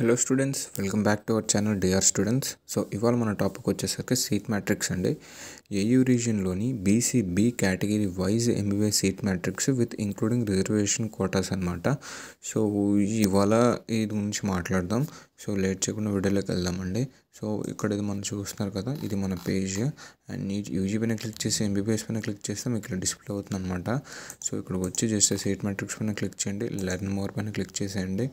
Hello students, welcome back to our channel DR students. So ఇవాళ మన topic వచ్చేసరికి seat matrix అండి. AU రీజియన్లోని BCB category wise MBBS seat matrix with including reservation quotas అనమాట. So ఇవాళ ఇది గురించి మాట్లాడదాం. సో లేట్ చేయకుండా వీడియోలోకి వెళ్దామండి. సో ఇక్కడ ఇది మనం చూస్తున్నారు కదా, ఇది మన పేజ్. అండ్ యూజీ పైన క్లిక్ చేసి ఎంబీబీఎస్ పైన క్లిక్ చేస్తే మీకు ఇక్కడ డిస్ప్లే అవుతుంది అనమాట. సో ఇక్కడికి వచ్చి జస్ట్ సీట్ మ్యాట్రిక్స్ పైన క్లిక్ చేయండి, లెర్న్ మోర్ పైన క్లిక్ చేసేయండి.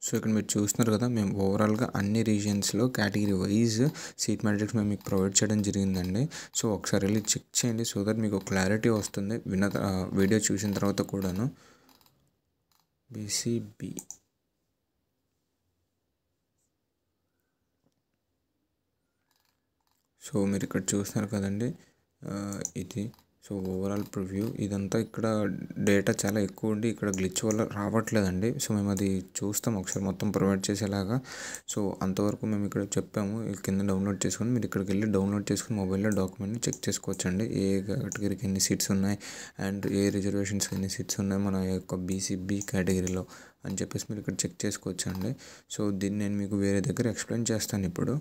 సో ఇక్కడ మీరు చూస్తున్నారు కదా, మేము ఓవరాల్గా అన్ని రీజియన్స్లో కేటగిరీ వైజ్ సీట్ మ్యాట్రిక్స్ మేము మీకు ప్రొవైడ్ చేయడం జరిగిందండి. సో ఒకసారి వెళ్ళి చెక్ చేయండి, సో దట్ మీకు క్లారిటీ వస్తుంది వీడియో చూసిన తర్వాత కూడాను. బీసీబీ సో మీరు ఇక్కడ చూస్తున్నారు కదండి, ఇది సో ఓవరాల్ ప్రివ్యూ. ఇదంతా ఇక్కడ డేటా చాలా ఎక్కువ ఉండి ఇక్కడ గ్లిచ్ వల్ల రావట్లేదండి. సో మేము అది చూస్తాం ఒకసారి మొత్తం ప్రొవైడ్ చేసేలాగా. సో అంతవరకు మేము ఇక్కడ చెప్పాము, కింద డౌన్లోడ్ చేసుకొని మీరు ఇక్కడికి వెళ్ళి డౌన్లోడ్ చేసుకుని మొబైల్లో డాక్యుమెంట్ని చెక్ చేసుకోవచ్చండి. ఏ కేటగిరీకి ఎన్ని సీట్స్ ఉన్నాయి అండ్ ఏ రిజర్వేషన్స్కి ఎన్ని సీట్స్ ఉన్నాయి మన యొక్క బీసీబీ కేటగిరీలో అని చెప్పేసి మీరు ఇక్కడ చెక్ చేసుకోవచ్చండి. సో దీన్ని నేను మీకు వేరే దగ్గర ఎక్స్ప్లెయిన్ చేస్తాను ఇప్పుడు.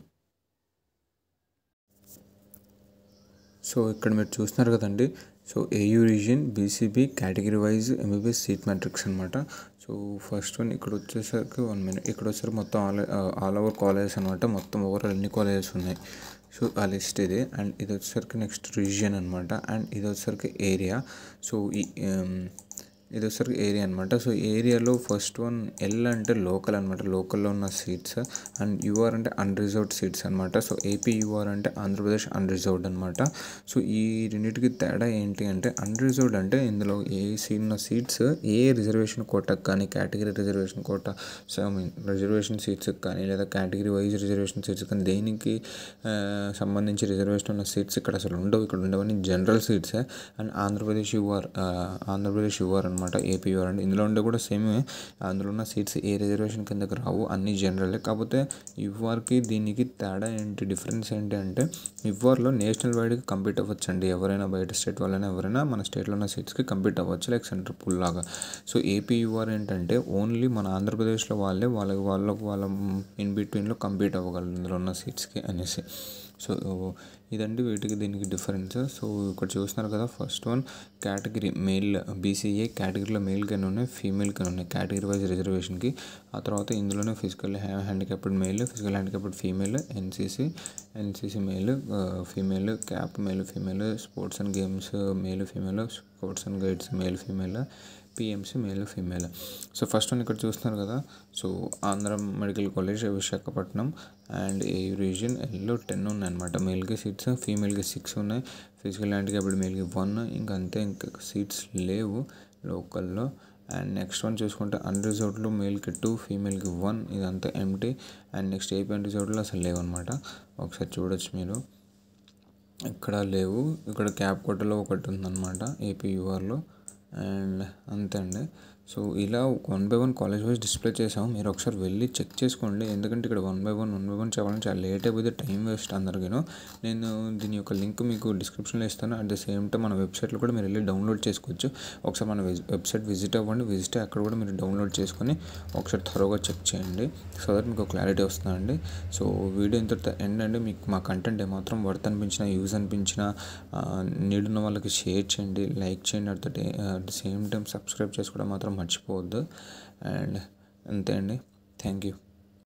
సో ఇక్కడ మీరు చూస్తున్నారు కదండి, so AU region BCB category wise MBBS seat matrix అనమాట. సో ఫస్ట్ వన్ ఇక్కడ వచ్చేసరికి 1 minute, ఇక్కడ వచ్చేసరికి మొత్తం ఆల్ ఓవర్ కాలేజెస్ అనమాట. మొత్తం ఓవరాల్ ఎన్ని కాలేజెస్ ఉన్నాయి సో ఆ లిస్ట్ ఇది. అండ్ ఇది వచ్చేసరికి నెక్స్ట్ రీజియన్ అనమాట. అండ్ ఇది వచ్చేసరికి ఏరియా. సో ఇది వచ్చేసరికి ఏరియా అనమాట. సో ఏరియాలో ఫస్ట్ వన్ ఎల్ అంటే లోకల్ అనమాట, లోకల్లో ఉన్న సీట్స్. అండ్ యూఆర్ అంటే అన్రిజర్వ్డ్ సీట్స్ అనమాట. సో ఏపీ యూఆర్ అంటే ఆంధ్రప్రదేశ్ అన్రిజర్వ్డ్ అనమాట. సో ఈ రెండింటికి తేడా ఏంటి అంటే, అన్రిజర్వ్డ్ అంటే ఇందులో ఉన్న సీట్స్ ఏ రిజర్వేషన్ కోటాకి కానీ, category reservation quota, so I mean reservation సీట్స్కి కానీ, లేదా కేటగిరీ వైజ్ రిజర్వేషన్ సీట్స్ కానీ దేనికి సంబంధించి రిజర్వేషన్ ఉన్న సీట్స్ ఇక్కడ అసలు ఉండవు. ఇక్కడ ఉండవని జనరల్ సీట్సే. అండ్ ఆంధ్రప్రదేశ్ యూఆర్ అనమాట, ఏపీ యూఆర్ అంటే ఇందులో ఉండే కూడా సేమ్. అందులో ఉన్న సీట్స్ ఏ రిజర్వేషన్ కిందకి రావు, అన్ని జనరలే. కాకపోతే యూఆర్కి దీనికి తేడా ఏంటి, డిఫరెన్స్ ఏంటి అంటే, యూఆర్లో నేషనల్ వైడ్కి కంపీట్ అవ్వచ్చు అండి. ఎవరైనా బయట స్టేట్ వాళ్ళైనా ఎవరైనా మన స్టేట్లో ఉన్న సీట్స్కి కంపీట్ అవ్వచ్చు, లైక్ సెంటర్ పూల్ లాగా. సో ఏపీ యూఆర్ ఏంటంటే ఓన్లీ మన ఆంధ్రప్రదేశ్లో వాళ్ళ ఇన్ బిట్వీన్లో కంపీట్ అవ్వగలరు ఇందులో ఉన్న సీట్స్కి అనేసి. సో ఇదండి వీటికి దీనికి డిఫరెన్స్. సో ఇక్కడ చూస్తున్నారు కదా, first one category mail BCA కేటగిరీలో మేల్ కానీ ఉన్నాయి, ఫీమేల్ కానీ ఉన్నాయి కేటగిరీ వైజ్ రిజర్వేషన్కి. ఆ తర్వాత ఇందులోనే physical handicapped mail, physical handicapped female, NCC male female, cap male female, sports and games male female, sports and guides male female, PMC male female. So first one ఇక్కడ చూస్తున్నారు కదా, so Andhra medical college Visakhapatnam and AU region yellow 10 ఉన్నాయన్నమాట. మేల్కి seats, ఫీమేల్కి 6 ఉన్నాయి. Physical handicapped మేల్కి 1, ఇంకా అంతే, ఇంకా seats లేవు లోకల్లో. అండ్ నెక్స్ట్ వన్ చూసుకుంటే అన్రిజర్వ్డ్లో మేల్కి 2, ఫీమేల్కి 1, ఇదంతా ఎంటీ. అండ్ నెక్స్ట్ ఏపీ అన్రిజర్వ్డ్లో అసలు లేవు అనమాట. ఒకసారి చూడొచ్చు మీరు, ఇక్కడ లేవు. ఇక్కడ క్యాప్ కోటలో ఒకటి ఉందన్నమాట ఏపీ యూఆర్లో. అండ్ అంతే అండి. సో ఇలా 1 by 1 కాలేజ్ వైజ్ డిస్ప్లే చేసాము, మీరు ఒకసారి వెళ్ళి చెక్ చేసుకోండి. ఎందుకంటే ఇక్కడ 1 by 1 చెప్పాలని చాలా లేట్ అయిపోతే టైం వేస్ట్ అందరికీను. నేను దీని యొక్క లింక్ మీకు డిస్క్రిప్షన్లో ఇస్తాను. అట్ ద సేమ్ టైం మన వెబ్సైట్లో కూడా మీరు వెళ్ళి డౌన్లోడ్ చేసుకోవచ్చు. ఒకసారి మన వెబ్సైట్ విజిట్ అవ్వండి, విజిట్ అక్కడ కూడా మీరు డౌన్లోడ్ చేసుకొని ఒకసారి త్వరగా చెక్ చేయండి, సో దట్ మీకు క్లారిటీ వస్తుందండి. సో వీడియో ఇంత ఎండ్ అండి. మీకు మా కంటెంట్ ఏమాత్రం వర్త్ అనిపించినా, యూజ్ అనిపించినా, నీడ్ ఉన్న వాళ్ళకి షేర్ చేయండి, లైక్ చేయండి. At the same time subscribe చేసుకోవడం మాత్రం మర్చిపోవద్దు. అండ్ అంతే అండి, థ్యాంక్ యూ.